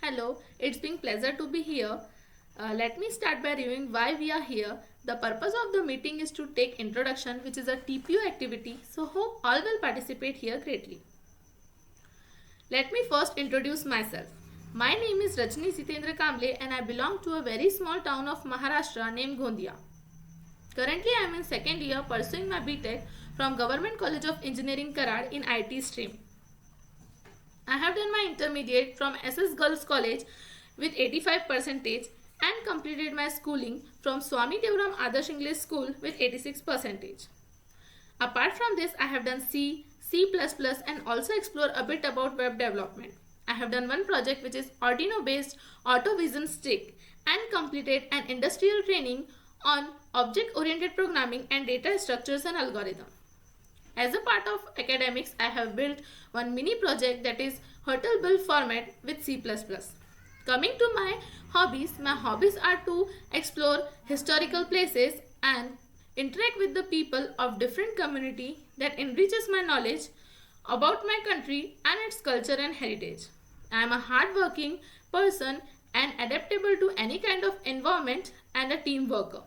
Hello, it's been pleasure to be here. Let me start by reviewing why we are here. The purpose of the meeting is to take introduction, which is a TPU activity, so hope all will participate here greatly. Let me first introduce myself. My name is Rajni Sitendra Kamble and I belong to a very small town of Maharashtra named Gondia. Currently, I am in second year pursuing my BTech from Government College of Engineering Karad in IT stream. I have done my intermediate from SS Girls College with 85 percentage and completed my schooling from Swami Devram Adarsh English School with 86 percentage. Apart from this, I have done C, C++ and also explore a bit about web development. I have done one project which is Arduino based Auto Vision stick and completed an industrial training on object oriented programming and data structures and algorithm. As a part of academics, I have built one mini project that is hotel bill format with C++. Coming to my hobbies are to explore historical places and interact with the people of different community that enriches my knowledge about my country and its culture and heritage. I am a hardworking person and adaptable to any kind of environment and a team worker.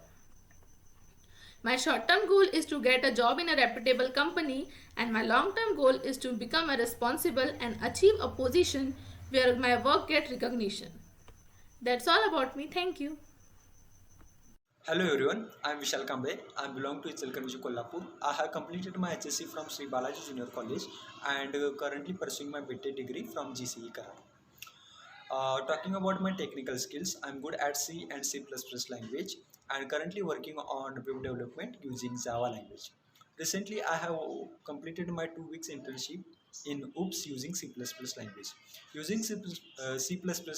My short term goal is to get a job in a reputable company, and my long term goal is to become a responsible and achieve a position where my work gets recognition. That's all about me. Thank you. Hello everyone, I am Vishal Kambe. I belong to Ichalkarvi, Kolhapur. I have completed my HSC from Sri Balaji Junior College and currently pursuing my BTech degree from GCE Karad. Talking about my technical skills, I'm good at C and C++ language and currently working on web development using Java language. Recently, I have completed my 2 weeks internship in OOPS using C++ language. Using C++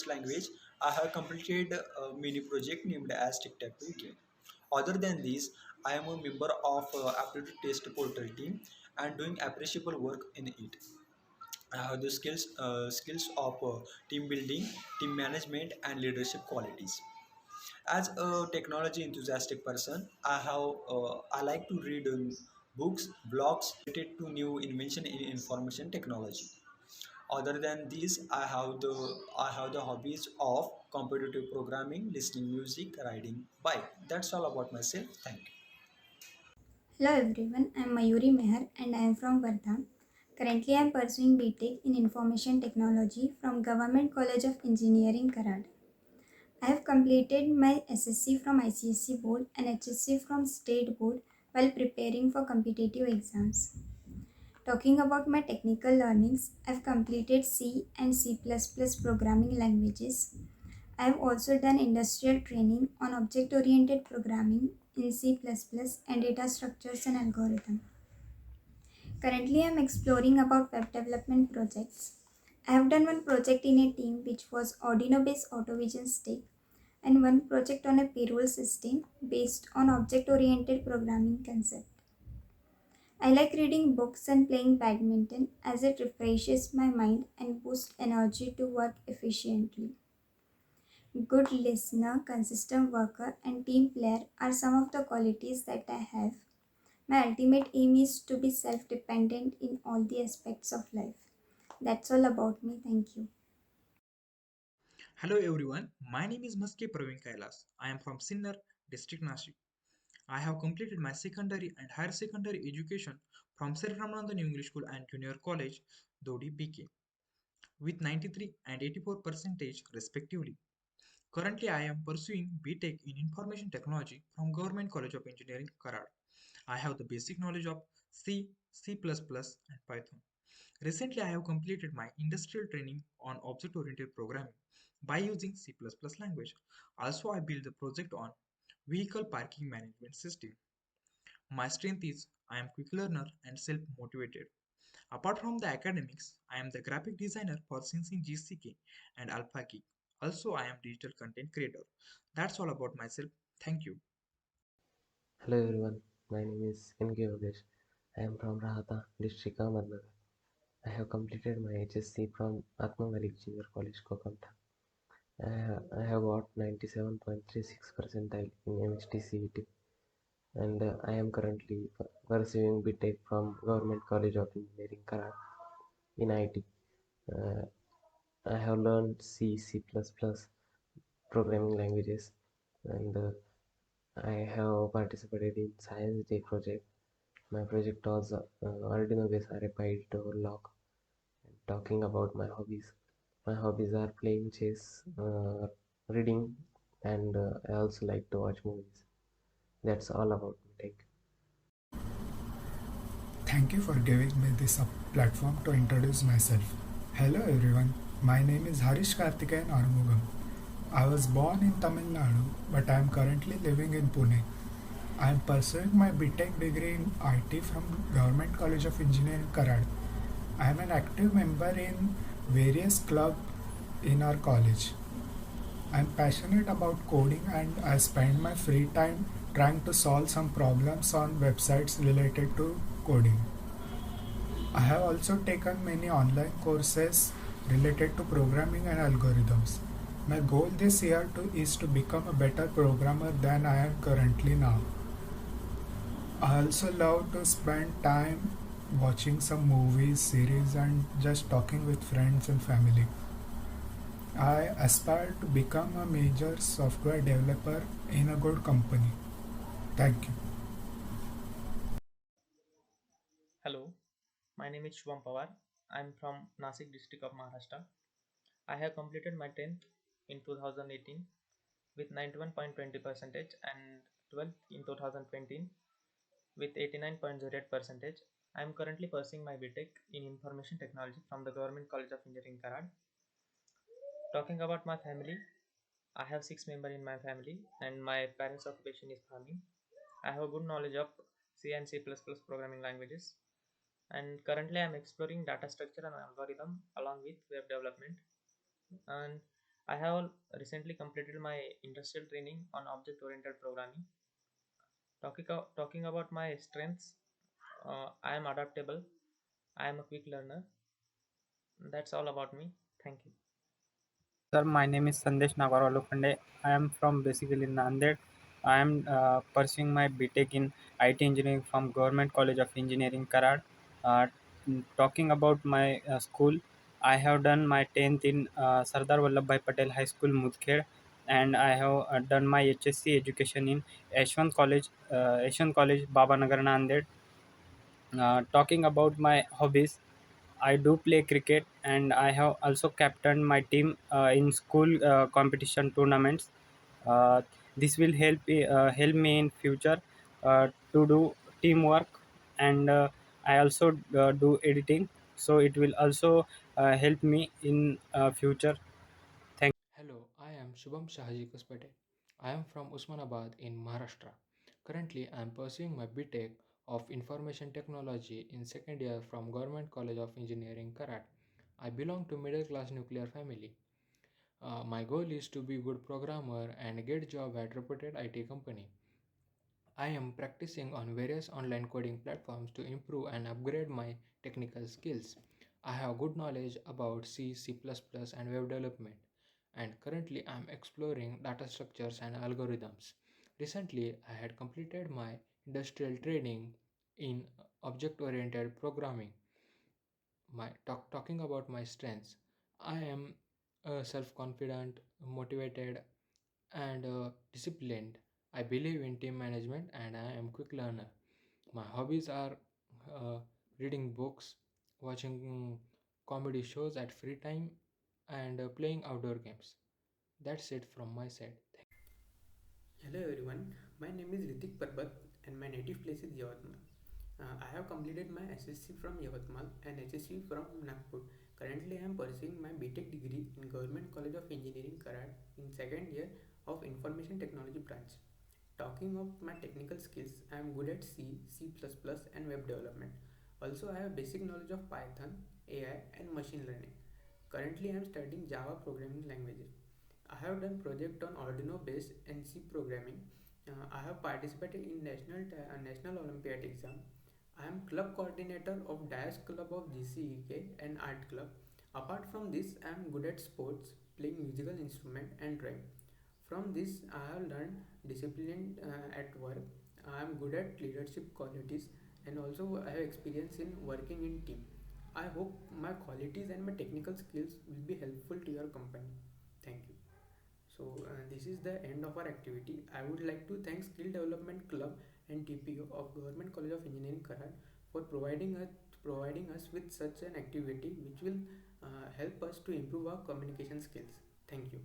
language, I have completed a mini project named as Tic-Tac-Toe game. Other than these, I am a member of Aptitude Test Portal team and doing appreciable work in it. I have the skills of team building, team management, and leadership qualities. As a technology enthusiastic person, I like to read books, blogs related to new invention in information technology. Other than these, I have the hobbies of competitive programming, listening music, riding bike. That's all about myself. Thank you. Hello everyone, I am Mayuri Meher and I am from Vardhan. Currently, I am pursuing BTech in Information Technology from Government College of Engineering, Karad. I have completed my SSC from ICSC Board and HSC from State Board while preparing for competitive exams. Talking about my technical learnings, I have completed C and C++ programming languages. I have also done industrial training on object-oriented programming in C++ and data structures and algorithms. Currently, I am exploring about web development projects. I have done one project in a team which was Arduino based AutoVision stick and one project on a payroll system based on object oriented programming concept. I like reading books and playing badminton as it refreshes my mind and boosts energy to work efficiently. Good listener, consistent worker, and team player are some of the qualities that I have. My ultimate aim is to be self dependent in all the aspects of life. That's all about me. Thank you. Hello everyone, my name is Maske Praveen Kailas. I am from Sinnar, district Nashik. I have completed my secondary and higher secondary education from Sir Ramanandan English School and Junior College, Dodi PK, with 93 and 84 percentage respectively. Currently, I am pursuing BTech in Information Technology from Government College of Engineering, Karad. I have the basic knowledge of C, C++, and Python. Recently, I have completed my industrial training on object-oriented programming by using C++ language. Also, I built the project on vehicle parking management system. My strength is I am quick learner and self-motivated. Apart from the academics, I am the graphic designer for Syncing GCK and Alpha Geek. Also, I am digital content creator. That's all about myself. Thank you. Hello everyone, my name is N.K. Yogesh. I am from Rahata, district Ahmednagar. I have completed my HSC from Atma Malik Junior College, Kokamta. I have got 97.36 percentile in MST CET and I am currently pursuing BTech from Government College of Engineering, Karad in IT. Uh, I have learned C, C++ programming languages, and I have participated in Science Day project. My project was Arduino based RFID door lock. Talking about my hobbies are playing chess, reading, and I also like to watch movies. That's all about me. Thank you. Thank you for giving me this platform to introduce myself. Hello everyone, my name is Harish Karthikeyan Arumugam. I was born in Tamil Nadu, but I am currently living in Pune. I am pursuing my BTech degree in IT from Government College of Engineering, Karad. I am an active member in various clubs in our college. I am passionate about coding and I spend my free time trying to solve some problems on websites related to coding. I have also taken many online courses related to programming and algorithms. My goal this year is to become a better programmer than I am currently now. I also love to spend time watching some movies, series, and just talking with friends and family. I aspire to become a major software developer in a good company. Thank you. Hello, my name is Shubham Pawar. I'm from Nasik district of Maharashtra. I have completed my 10th in 2018 with 91.20 percentage and 12th in 2020 with 89.08 percentage. I am currently pursuing my BTech in Information Technology from the Government College of Engineering, Karad. Talking about my family, I have 6 members in my family and my parents' occupation is farming. I have good knowledge of C and C++ programming languages, and currently I'm exploring data structure and algorithm along with web development. And I have recently completed my industrial training on object oriented programming. Talking about my strengths, I am adaptable, I am a quick learner. That's all about me. Thank you. Sir, my name is Sandesh Nagarwal Lokhande. I am from basically Nanded. I am pursuing my BTech in IT engineering from Government College of Engineering, Karad. Uh, Talking about my school, I have done my 10th in Sardar Vallabhbhai Patel High School, Mudkhed, and I have done my HSC education in Yashwant College, Babanagar, Nanded. Talking about my hobbies, I do play cricket and I have also captained my team in school competition tournaments. Uh, this will help me in future to do teamwork, and I also do editing, so it will also help me in future. Thank. Hello, I am Shubham Shahaji Kuspate. I am from Usmanabad in Maharashtra. Currently, I am pursuing my BTech of Information Technology in second year from Government College of Engineering, Karat. I belong to middle class nuclear family. My goal is to be good programmer and get job at reputed IT company. I am practicing on various online coding platforms to improve and upgrade my technical skills. I have good knowledge about C, C++, and web development, and currently I am exploring data structures and algorithms. Recently, I had completed my industrial training in object oriented programming. Talking about my strengths, I am self confident, motivated, and disciplined. I believe in team management and I am quick learner. My hobbies are uh, reading books, watching comedy shows at free time, and playing outdoor games. That's it from my side. Hello everyone, my name is Ritik Parbat and my native place is Yavatmal. I have completed my SSC from Yavatmal and HSC from Nagpur. Currently, I am pursuing my BTech degree in Government College of Engineering, Karad in second year of Information Technology branch. Talking of my technical skills, I am good at C, C++, and web development. Also, I have basic knowledge of Python, AI, and machine learning. Currently, I am studying Java programming languages. I have done project on Arduino based and C programming. I have participated in National Olympiad exam. I am club coordinator of Dance Club of GCEK and Art Club. Apart from this, I am good at sports, playing musical instrument and drawing. From this, I have learned discipline at work. I am good at leadership qualities and also I have experience in working in team. I hope my qualities and my technical skills will be helpful to your company. Thank you. So this is the end of our activity. I would like to thank Skill Development Club and TPO of Government College of Engineering Karad for providing us with such an activity which will help us to improve our communication skills. Thank you.